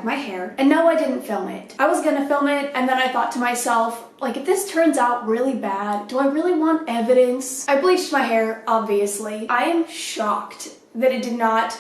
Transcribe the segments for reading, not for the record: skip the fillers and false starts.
dyed my hair. And no, I didn't film it. I was gonna film it, and then I thought to myself, like, if this turns out really bad, do I really want evidence? I bleached my hair, obviously. I am shocked that it did not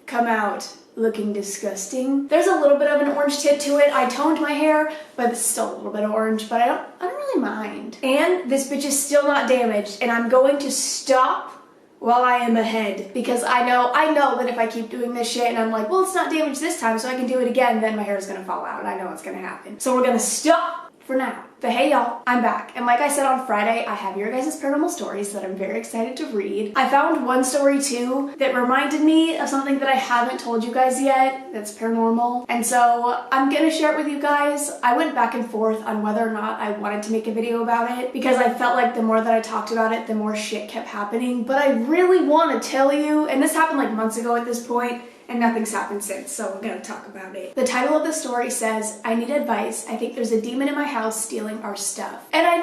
come out looking disgusting. There's a little bit of an orange tint to it. I toned my hair, but it's still a little bit of orange, but I don't really mind. And this bitch is still not damaged, and I'm going to stop while I am ahead, because I know that if I keep doing this shit and I'm like, well, it's not damaged this time, so I can do it again, then my hair is gonna fall out, and I know it's gonna happen. So we're gonna stop for now. But hey y'all, I'm back. And like I said on Friday, I have your guys' paranormal stories that I'm very excited to read. I found one story too that reminded me of something that I haven't told you guys yet that's paranormal. And so I'm gonna share it with you guys. I went back and forth on whether or not I wanted to make a video about it because I felt like the more that I talked about it, the more shit kept happening. But I really want to tell you, and this happened like months ago at this point, and nothing's happened since, so we're gonna talk about it. The title of the story says, I need advice. I think there's a demon in my house stealing our stuff. And I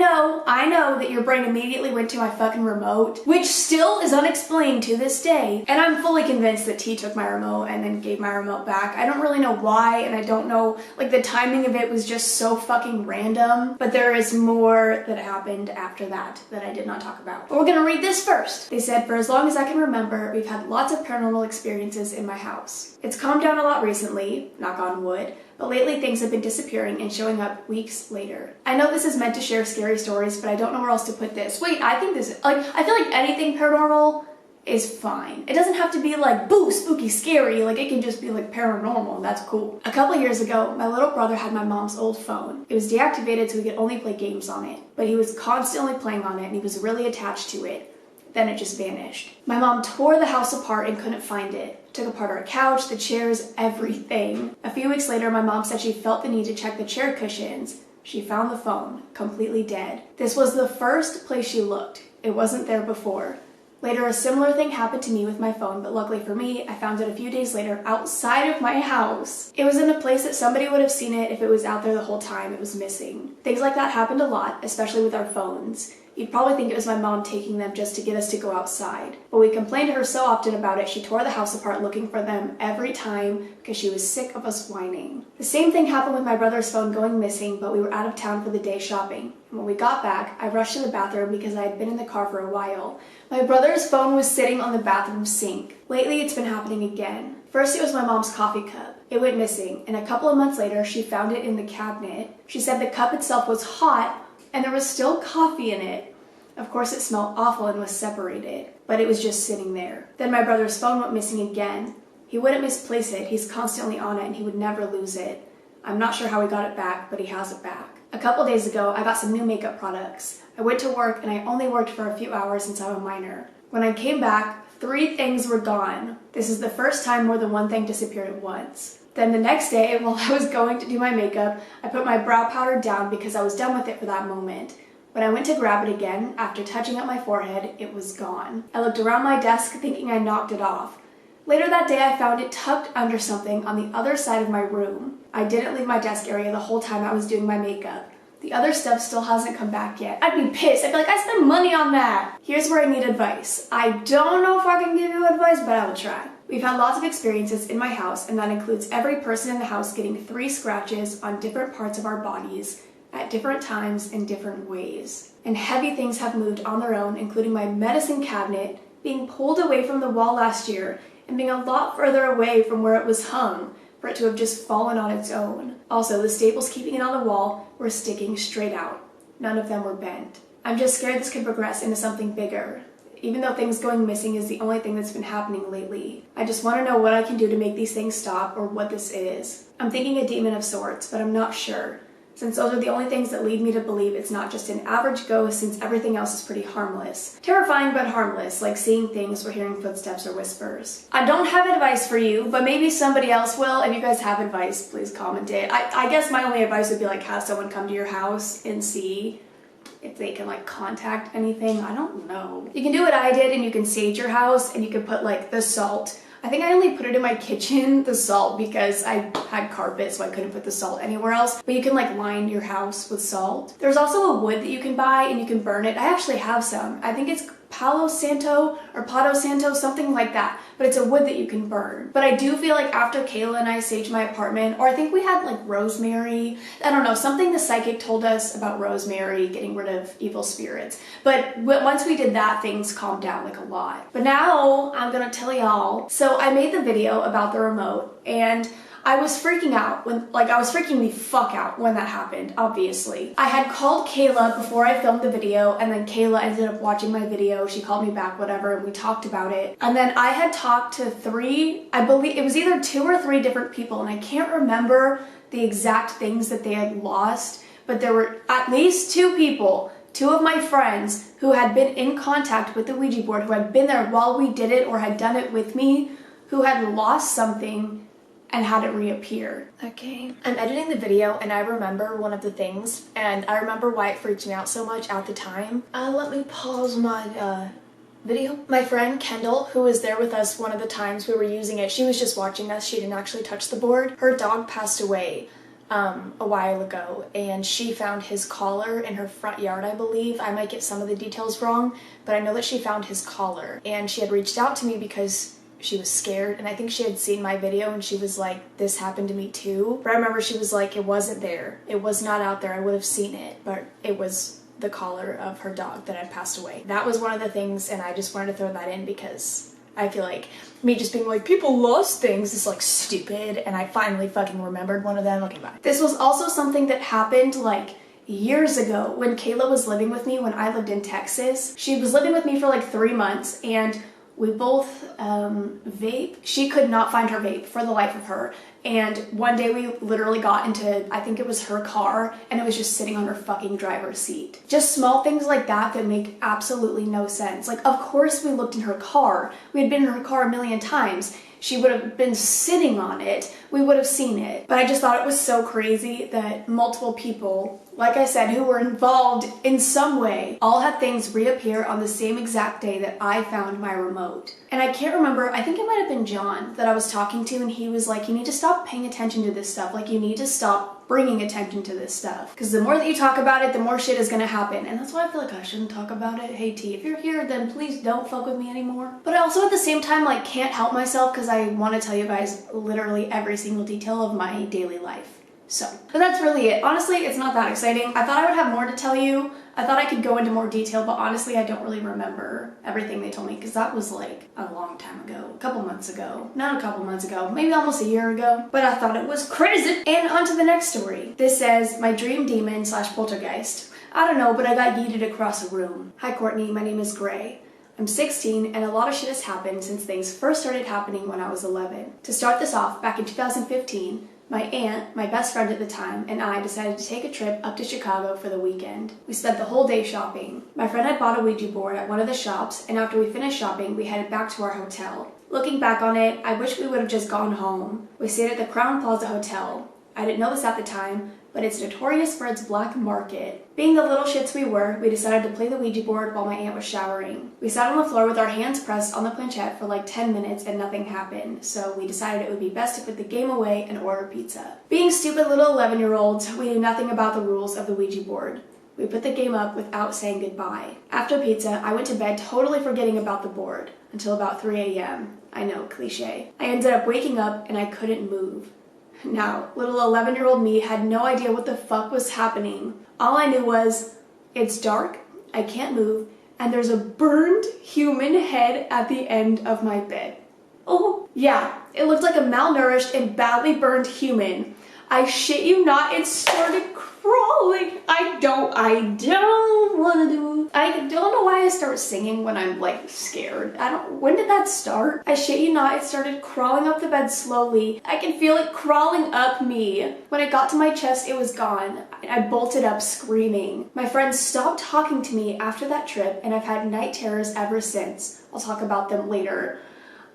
know that your brain immediately went to my fucking remote, which still is unexplained to this day. And I'm fully convinced that T took my remote and then gave my remote back. I don't really know why, and I don't know, like, the timing of it was just so fucking random, but there is more that happened after that I did not talk about. But we're gonna read this first. They said, for as long as I can remember, we've had lots of paranormal experiences in my house. It's calmed down a lot recently, knock on wood, but lately things have been disappearing and showing up weeks later. I know this is meant to share scary stories, but I don't know where else to put this. Wait, I think this is, like, I feel like anything paranormal is fine. It doesn't have to be like, boo, spooky, scary. Like, it can just be like paranormal, and that's cool. A couple years ago, my little brother had my mom's old phone. It was deactivated so he could only play games on it, but he was constantly playing on it and he was really attached to it. Then it just vanished. My mom tore the house apart and couldn't find it. Took apart our couch, the chairs, everything. A few weeks later, my mom said she felt the need to check the chair cushions. She found the phone, completely dead. This was the first place she looked. It wasn't there before. Later, a similar thing happened to me with my phone, but luckily for me, I found it a few days later outside of my house. It was in a place that somebody would have seen it if it was out there the whole time it was missing. Things like that happened a lot, especially with our phones. You'd probably think it was my mom taking them just to get us to go outside. But we complained to her so often about it, she tore the house apart looking for them every time because she was sick of us whining. The same thing happened with my brother's phone going missing, but we were out of town for the day shopping. And when we got back, I rushed to the bathroom because I had been in the car for a while. My brother's phone was sitting on the bathroom sink. Lately, it's been happening again. First, it was my mom's coffee cup. It went missing, and a couple of months later, she found it in the cabinet. She said the cup itself was hot, and there was still coffee in it. Of course, it smelled awful and was separated, but it was just sitting there. Then my brother's phone went missing again. He wouldn't misplace it. He's constantly on it, and he would never lose it. I'm not sure how he got it back, but he has it back. A couple days ago, I got some new makeup products. I went to work, and I only worked for a few hours since I'm a minor. When I came back, 3 things were gone. This is the first time more than one thing disappeared at once. Then the next day, while I was going to do my makeup, I put my brow powder down because I was done with it for that moment. When I went to grab it again, after touching up my forehead, it was gone. I looked around my desk thinking I knocked it off. Later that day, I found it tucked under something on the other side of my room. I didn't leave my desk area the whole time I was doing my makeup. The other stuff still hasn't come back yet. I'd be pissed. I'd be like, I spent money on that. Here's where I need advice. I don't know if I can give you advice, but I will try. We've had lots of experiences in my house, and that includes every person in the house getting 3 scratches on different parts of our bodies at different times in different ways. And heavy things have moved on their own, including my medicine cabinet being pulled away from the wall last year and being a lot further away from where it was hung for it to have just fallen on its own. Also, the staples keeping it on the wall were sticking straight out. None of them were bent. I'm just scared this could progress into something bigger, even though things going missing is the only thing that's been happening lately. I just want to know what I can do to make these things stop or what this is. I'm thinking a demon of sorts, but I'm not sure, since those are the only things that lead me to believe it's not just an average ghost, since everything else is pretty harmless. Terrifying but harmless, like seeing things or hearing footsteps or whispers. I don't have advice for you, but maybe somebody else will. If you guys have advice, please comment it. I guess my only advice would be like have someone come to your house and see if they can like contact anything. I don't know. You can do what I did and you can sage your house and you can put like the salt. I think I only put it in my kitchen, the salt, because I had carpet, so I couldn't put the salt anywhere else. But you can like line your house with salt. There's also a wood that you can buy and you can burn it. I actually have some. I think it's Palo Santo or Pato Santo, something like that, but it's a wood that you can burn. But I do feel like after Kayla and I saged my apartment, or I think we had like rosemary, I don't know, something the psychic told us about rosemary, getting rid of evil spirits. But once we did that, things calmed down like a lot. But now I'm gonna tell y'all. So I made the video about the remote, and I was freaking out I was freaking the fuck out when that happened, obviously. I had called Kayla before I filmed the video, and then Kayla ended up watching my video. She called me back, whatever, and we talked about it. And then I had talked to I believe it was either 2 or 3 different people, and I can't remember the exact things that they had lost, but there were at least 2 people, 2 of my friends who had been in contact with the Ouija board, who had been there while we did it or had done it with me, who had lost something and had it reappear. Okay, I'm editing the video and I remember one of the things, and I remember why it freaked me out so much at the time. Let me pause my video. My friend Kendall, who was there with us one of the times we were using it, she was just watching us, she didn't actually touch the board. Her dog passed away a while ago, and she found his collar in her front yard, I believe. I might get some of the details wrong, but I know that she found his collar, and she had reached out to me because she was scared, and I think she had seen my video and she was like, this happened to me too. But I remember she was like, it wasn't there. It was not out there. I would have seen it, but it was the collar of her dog that had passed away. That was one of the things, and I just wanted to throw that in because I feel like me just being like, people lost things is like stupid, and I finally fucking remembered one of them. Okay, bye. This was also something that happened like years ago when Kayla was living with me when I lived in Texas. She was living with me for like 3 months, and we both vape. She could not find her vape for the life of her. And one day we literally got into, I think it was her car, and it was just sitting on her fucking driver's seat. Just small things like that that make absolutely no sense. Like, of course we looked in her car. We had been in her car a million times. She would have been sitting on it. We would have seen it. But I just thought it was so crazy that multiple people, like I said, who were involved in some way, all had things reappear on the same exact day that I found my remote. And I can't remember, I think it might have been John that I was talking to, and he was like, you need to stop paying attention to this stuff. Like, you need to stop bringing attention to this stuff. Because the more that you talk about it, the more shit is gonna happen. And that's why I feel like I shouldn't talk about it. Hey T, if you're here, then please don't fuck with me anymore. But I also at the same time like can't help myself because I want to tell you guys literally every single detail of my daily life. So, but that's really it. Honestly, it's not that exciting. I thought I would have more to tell you. I thought I could go into more detail, but honestly, I don't really remember everything they told me because that was like a long time ago, a couple months ago. Not a couple months ago, maybe almost a year ago, but I thought it was crazy. And on to the next story. This says, my dream demon / poltergeist. I don't know, but I got yeeted across a room. Hi Courtney, my name is Gray. I'm 16 and a lot of shit has happened since things first started happening when I was 11. To start this off, back in 2015, my aunt, my best friend at the time, and I decided to take a trip up to Chicago for the weekend. We spent the whole day shopping. My friend had bought a Ouija board at one of the shops, and after we finished shopping, we headed back to our hotel. Looking back on it, I wish we would have just gone home. We stayed at the Crown Plaza Hotel. I didn't know this at the time, but it's notorious for its black market. Being the little shits we were, we decided to play the Ouija board while my aunt was showering. We sat on the floor with our hands pressed on the planchette for like 10 minutes and nothing happened, so we decided it would be best to put the game away and order pizza. Being stupid little 11-year-olds, we knew nothing about the rules of the Ouija board. We put the game up without saying goodbye. After pizza, I went to bed totally forgetting about the board until about 3 a.m. I know, cliche. I ended up waking up and I couldn't move. Now, little 11-year-old me had no idea what the fuck was happening. All I knew was, it's dark, I can't move, and there's a burned human head at the end of my bed. Oh, yeah, it looked like a malnourished and badly burned human. I shit you not, it started crawling. I don't want to do it. I don't know why I start singing when I'm like scared. When did that start? I shit you not, it started crawling up the bed slowly. I can feel it crawling up me. When it got to my chest, it was gone. I bolted up screaming. My friends stopped talking to me after that trip, and I've had night terrors ever since. I'll talk about them later.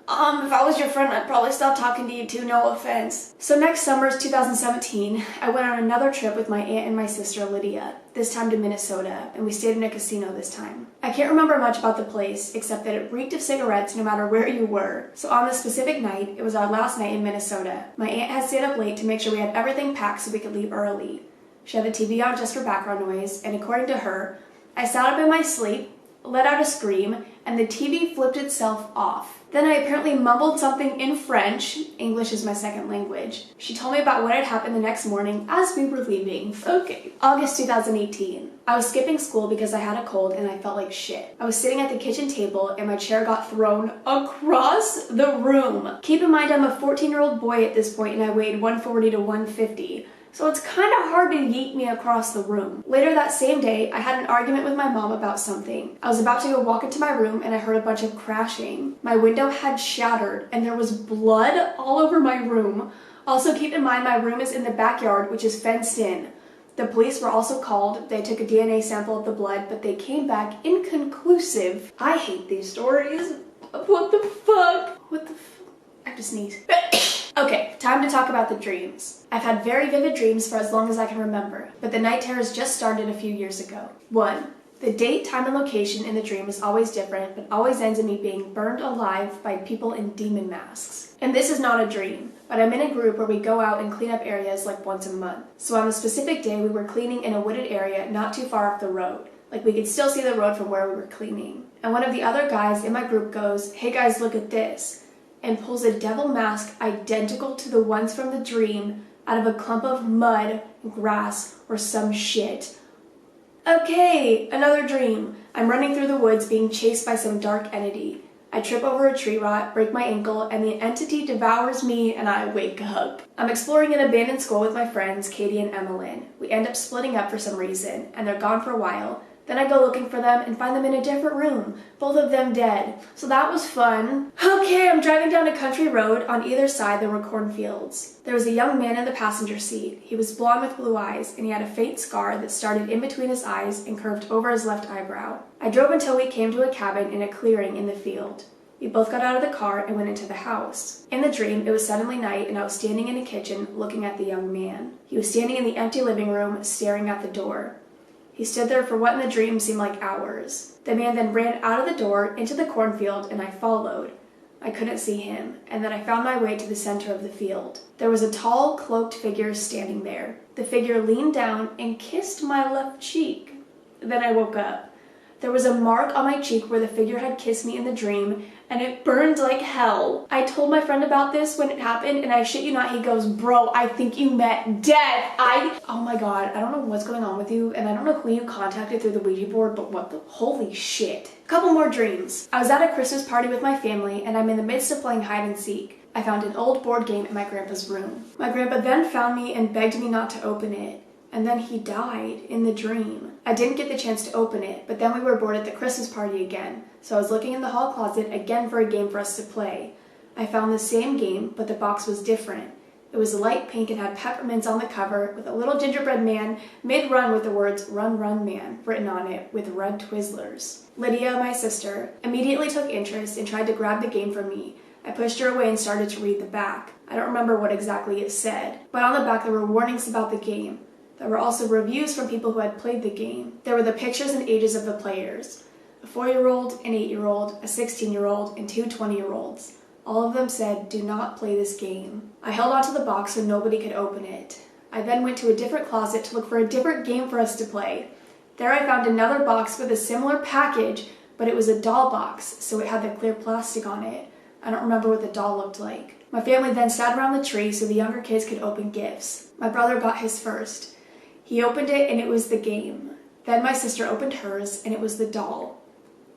If I was your friend, I'd probably stop talking to you too, no offense. So next summer's 2017, I went on another trip with my aunt and my sister Lydia, this time to Minnesota, and we stayed in a casino this time. I can't remember much about the place, except that it reeked of cigarettes no matter where you were. So on this specific night, it was our last night in Minnesota. My aunt had stayed up late to make sure we had everything packed so we could leave early. She had the TV on just for background noise, and according to her, I sat up in my sleep, let out a scream, and the TV flipped itself off. Then I apparently mumbled something in French. English is my second language. She told me about what had happened the next morning as we were leaving. Okay. August 2018. I was skipping school because I had a cold and I felt like shit. I was sitting at the kitchen table and my chair got thrown across the room. Keep in mind I'm a 14-year-old boy at this point and I weighed 140 to 150. So it's kind of hard to yeet me across the room. Later that same day, I had an argument with my mom about something. I was about to go walk into my room and I heard a bunch of crashing. My window had shattered and there was blood all over my room. Also keep in mind my room is in the backyard, which is fenced in. The police were also called. They took a DNA sample of the blood, but they came back inconclusive. I hate these stories. What the fuck? I have to sneeze. Okay, time to talk about the dreams. I've had very vivid dreams for as long as I can remember, but the night terrors just started a few years ago. 1. The date, time, and location in the dream is always different, but always ends in me being burned alive by people in demon masks. And this is not a dream, but I'm in a group where we go out and clean up areas like once a month. So on a specific day, we were cleaning in a wooded area not too far off the road. Like we could still see the road from where we were cleaning. And one of the other guys in my group goes, "Hey guys, look at this," and pulls a devil mask identical to the ones from the dream out of a clump of mud, grass, or some shit. Okay, another dream. I'm running through the woods being chased by some dark entity. I trip over a tree rot, break my ankle, and the entity devours me and I wake up. I'm exploring an abandoned school with my friends, Katie and Emmeline. We end up splitting up for some reason, and they're gone for a while. Then I go looking for them and find them in a different room, both of them dead. So that was fun. Okay, I'm driving down a country road. On either side there were cornfields. There was a young man in the passenger seat. He was blonde with blue eyes, and he had a faint scar that started in between his eyes and curved over his left eyebrow. I drove until we came to a cabin in a clearing in the field. We both got out of the car and went into the house. In the dream, it was suddenly night and I was standing in the kitchen looking at the young man. He was standing in the empty living room, staring at the door. He stood there for what in the dream seemed like hours. The man then ran out of the door into the cornfield and I followed. I couldn't see him, and then I found my way to the center of the field. There was a tall, cloaked figure standing there. The figure leaned down and kissed my left cheek. Then I woke up. There was a mark on my cheek where the figure had kissed me in the dream, and it burned like hell. I told my friend about this when it happened, and I shit you not, he goes, "Bro, I think you met death." Oh my god, I don't know what's going on with you, and I don't know who you contacted through the Ouija board, but what the holy shit. Couple more dreams. I was at a Christmas party with my family, and I'm in the midst of playing hide and seek. I found an old board game in my grandpa's room. My grandpa then found me and begged me not to open it. And then he died in the dream. I didn't get the chance to open it, but then we were bored at the Christmas party again, so I was looking in the hall closet again for a game for us to play. I found the same game, but the box was different. It was light pink and had peppermints on the cover with a little gingerbread man mid-run with the words "Run, Run, Man" written on it with red Twizzlers. Lydia, my sister, immediately took interest and tried to grab the game from me. I pushed her away and started to read the back. I don't remember what exactly it said, but on the back there were warnings about the game. There were also reviews from people who had played the game. There were the pictures and ages of the players. A 4-year-old, an 8-year-old, a 16-year-old, and 2 20-year-olds. All of them said, "Do not play this game." I held onto the box so nobody could open it. I then went to a different closet to look for a different game for us to play. There I found another box with a similar package, but it was a doll box, so it had the clear plastic on it. I don't remember what the doll looked like. My family then sat around the tree so the younger kids could open gifts. My brother got his first. He opened it and it was the game. Then my sister opened hers and it was the doll.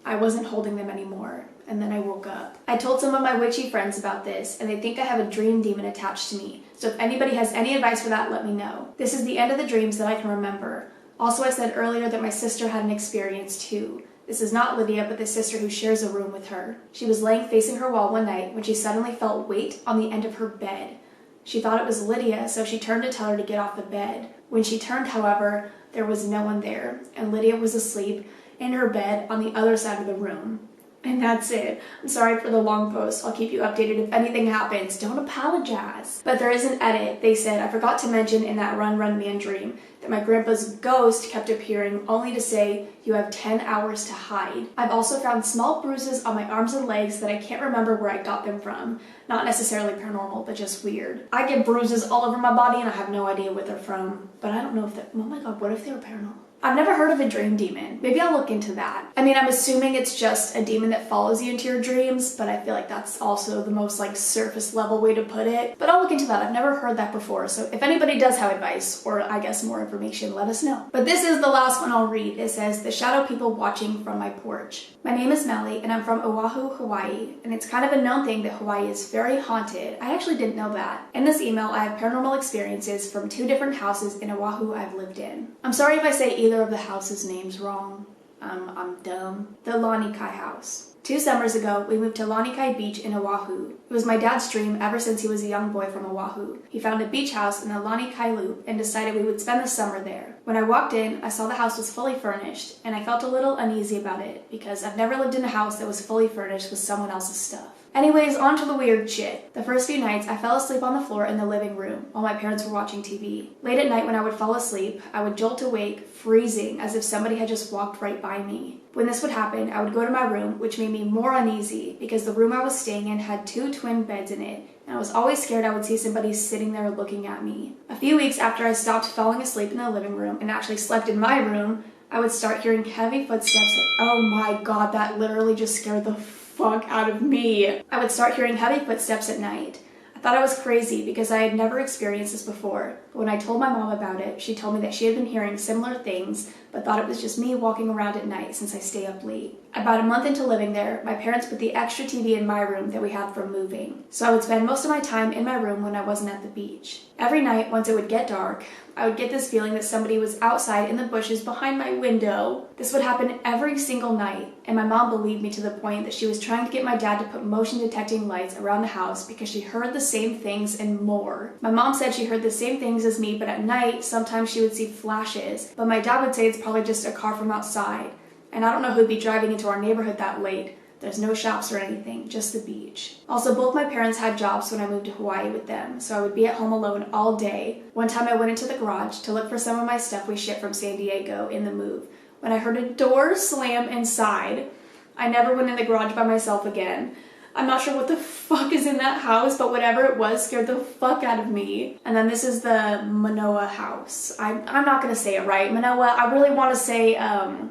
I wasn't holding them anymore, and then I woke up. I told some of my witchy friends about this, and they think I have a dream demon attached to me, so if anybody has any advice for that, let me know. This is the end of the dreams that I can remember. Also, I said earlier that my sister had an experience too. This is not Lydia, but the sister who shares a room with her. She was laying facing her wall one night when she suddenly felt weight on the end of her bed. She thought it was Lydia, so she turned to tell her to get off the bed. When she turned, however, there was no one there, and Lydia was asleep in her bed on the other side of the room. And that's it. I'm sorry for the long post. I'll keep you updated if anything happens. Don't apologize. But there is an edit. They said, I forgot to mention in that Run, Run, Man dream that my grandpa's ghost kept appearing only to say, "You have 10 hours to hide." I've also found small bruises on my arms and legs that I can't remember where I got them from. Not necessarily paranormal, but just weird. I get bruises all over my body and I have no idea where they're from. But I don't know if they're, oh my god, what if they were paranormal? I've never heard of a dream demon. Maybe I'll look into that. I mean, I'm assuming it's just a demon that follows you into your dreams, but I feel like that's also the most like surface level way to put it. But I'll look into that. I've never heard that before. So if anybody does have advice or I guess more information, let us know. But this is the last one I'll read. It says, "The shadow people watching from my porch." My name is Melly and I'm from Oahu, Hawaii. And it's kind of a known thing that Hawaii is very haunted. I actually didn't know that. In this email, I have paranormal experiences from 2 different houses in Oahu I've lived in. I'm sorry if I say either of the houses' names wrong. I'm dumb. The Lanikai house. 2 summers ago, we moved to Lanikai Beach in Oahu. It was my dad's dream ever since he was a young boy from Oahu. He found a beach house in the Lanikai Loop and decided we would spend the summer there. When I walked in, I saw the house was fully furnished, and I felt a little uneasy about it because I've never lived in a house that was fully furnished with someone else's stuff. Anyways, on to the weird shit. The first few nights, I fell asleep on the floor in the living room while my parents were watching TV. Late at night when I would fall asleep, I would jolt awake, freezing, as if somebody had just walked right by me. When this would happen, I would go to my room, which made me more uneasy because the room I was staying in had 2 twin beds in it, and I was always scared I would see somebody sitting there looking at me. A few weeks after I stopped falling asleep in the living room and actually slept in my room, I would start hearing heavy footsteps. Oh my god, that literally just scared the fuck out of me. I would start hearing heavy footsteps at night. I thought I was crazy because I had never experienced this before, but when I told my mom about it, she told me that she had been hearing similar things, but thought it was just me walking around at night since I stay up late. About a month into living there, my parents put the extra TV in my room that we had from moving, so I would spend most of my time in my room when I wasn't at the beach. Every night, once it would get dark, I would get this feeling that somebody was outside in the bushes behind my window. This would happen every single night, and my mom believed me to the point that she was trying to get my dad to put motion detecting lights around the house because she heard the same things and more. My mom said she heard the same things as me, but at night, sometimes she would see flashes, but my dad would say it's probably just a car from outside. And I don't know who'd be driving into our neighborhood that late. There's no shops or anything, just the beach. Also, both my parents had jobs when I moved to Hawaii with them, so I would be at home alone all day. One time I went into the garage to look for some of my stuff we shipped from San Diego in the move. When I heard a door slam inside, I never went in the garage by myself again. I'm not sure what the fuck is in that house, but whatever it was scared the fuck out of me. And then this is the Manoa house. I'm not gonna say it right. Manoa, I really want to say,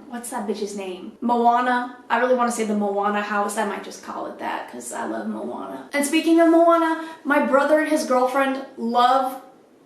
what's that bitch's name? Moana. I really want to say the Moana house. I might just call it that because I love Moana. And speaking of Moana, my brother and his girlfriend love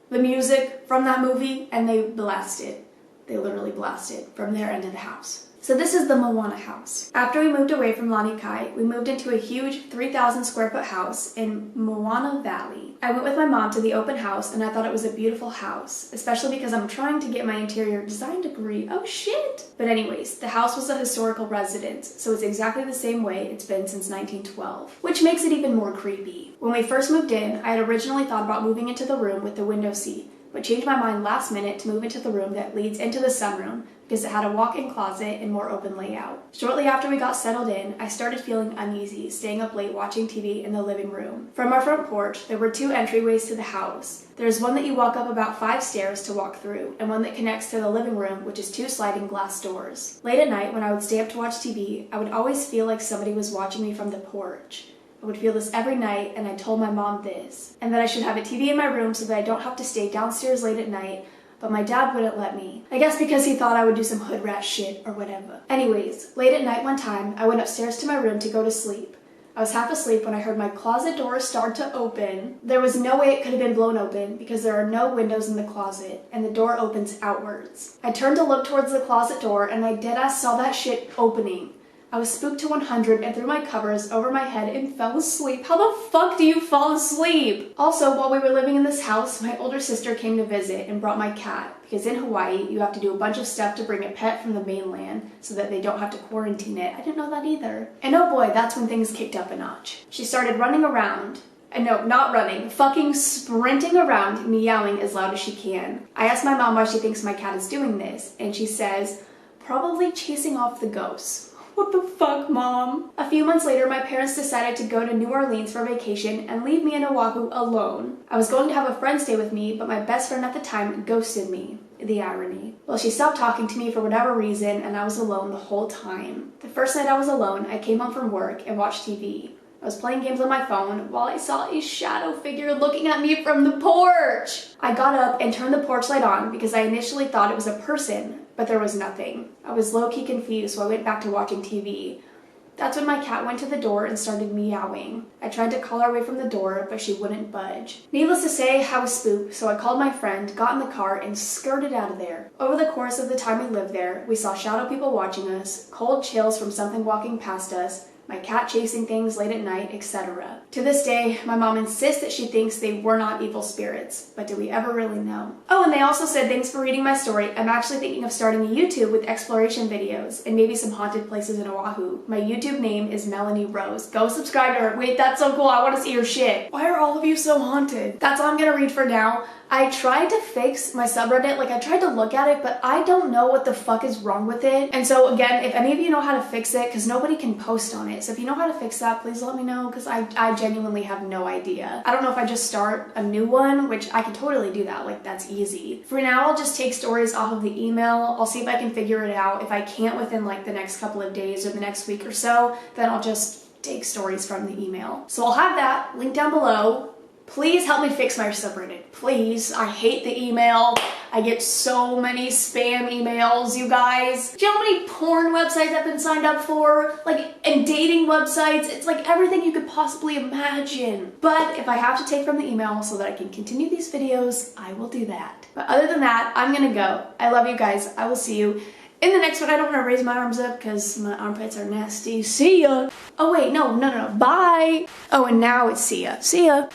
the music from that movie, and they blasted. They literally blasted from their end of the house. So this is the Moana house. After we moved away from Lanikai, we moved into a huge 3,000 square foot house in Moana Valley. I went with my mom to the open house and I thought it was a beautiful house, especially because I'm trying to get my interior design degree. Oh shit! But anyways, the house was a historical residence, so it's exactly the same way it's been since 1912, which makes it even more creepy. When we first moved in, I had originally thought about moving into the room with the window seat, but changed my mind last minute to move into the room that leads into the sunroom because it had a walk-in closet and more open layout. Shortly after we got settled in, I started feeling uneasy staying up late watching TV in the living room. From our front porch, there were 2 entryways to the house. There's one that you walk up about 5 stairs to walk through, and one that connects to the living room, which is 2 sliding glass doors. Late at night, when I would stay up to watch TV, I would always feel like somebody was watching me from the porch. I would feel this every night, and I told my mom this, and that I should have a TV in my room so that I don't have to stay downstairs late at night, but my dad wouldn't let me. I guess because he thought I would do some hood rat shit or whatever. Anyways, late at night one time, I went upstairs to my room to go to sleep. I was half asleep when I heard my closet door start to open. There was no way it could have been blown open because there are no windows in the closet, and the door opens outwards. I turned to look towards the closet door, and I deadass saw that shit opening. I was spooked to 100 and threw my covers over my head and fell asleep. How the fuck do you fall asleep? Also, while we were living in this house, my older sister came to visit and brought my cat, because in Hawaii, you have to do a bunch of stuff to bring a pet from the mainland so that they don't have to quarantine it. I didn't know that either. And oh boy, that's when things kicked up a notch. She started running around. No, not running, fucking sprinting around, meowing as loud as she can. I asked my mom why she thinks my cat is doing this, and she says, probably chasing off the ghosts. What the fuck, Mom? A few months later, my parents decided to go to New Orleans for vacation and leave me in Oahu alone. I was going to have a friend stay with me, but my best friend at the time ghosted me. The irony. Well, she stopped talking to me for whatever reason, and I was alone the whole time. The first night I was alone, I came home from work and watched TV. I was playing games on my phone while I saw a shadow figure looking at me from the porch. I got up and turned the porch light on because I initially thought it was a person, but but there was nothing. I was low-key confused, so I went back to watching TV. That's when my cat went to the door and started meowing. I tried to call her away from the door, but she wouldn't budge. Needless to say, I was spooked, so I called my friend, got in the car, and skirted out of there. Over the course of the time we lived there, we saw shadow people watching us, cold chills from something walking past us, my cat chasing things late at night, etc. To this day, my mom insists that she thinks they were not evil spirits, but do we ever really know? Oh, and they also said, thanks for reading my story. I'm actually thinking of starting a YouTube with exploration videos and maybe some haunted places in Oahu. My YouTube name is Melanie Rose. Go subscribe to her. Wait, that's so cool. I want to see your shit. Why are all of you so haunted? That's all I'm gonna read for now. I tried to fix my subreddit, like I tried to look at it, but I don't know what the fuck is wrong with it. And so again, if any of you know how to fix it, because nobody can post on it, so if you know how to fix that, please let me know, because I genuinely have no idea. I don't know if I just start a new one, which I can totally do that, like that's easy. For now, I'll just take stories off of the email. I'll see if I can figure it out. If I can't within like the next couple of days or the next week or so, then I'll just take stories from the email. So I'll have that linked down below. Please help me fix my subreddit, please. I hate the email. I get so many spam emails, you guys. Do you know how many porn websites I've been signed up for? Like, and dating websites. It's like everything you could possibly imagine. But if I have to take from the email so that I can continue these videos, I will do that. But other than that, I'm gonna go. I love you guys. I will see you in the next one. I don't want to raise my arms up because my armpits are nasty. See ya. Oh wait, no. Bye. Oh, and now it's see ya. See ya.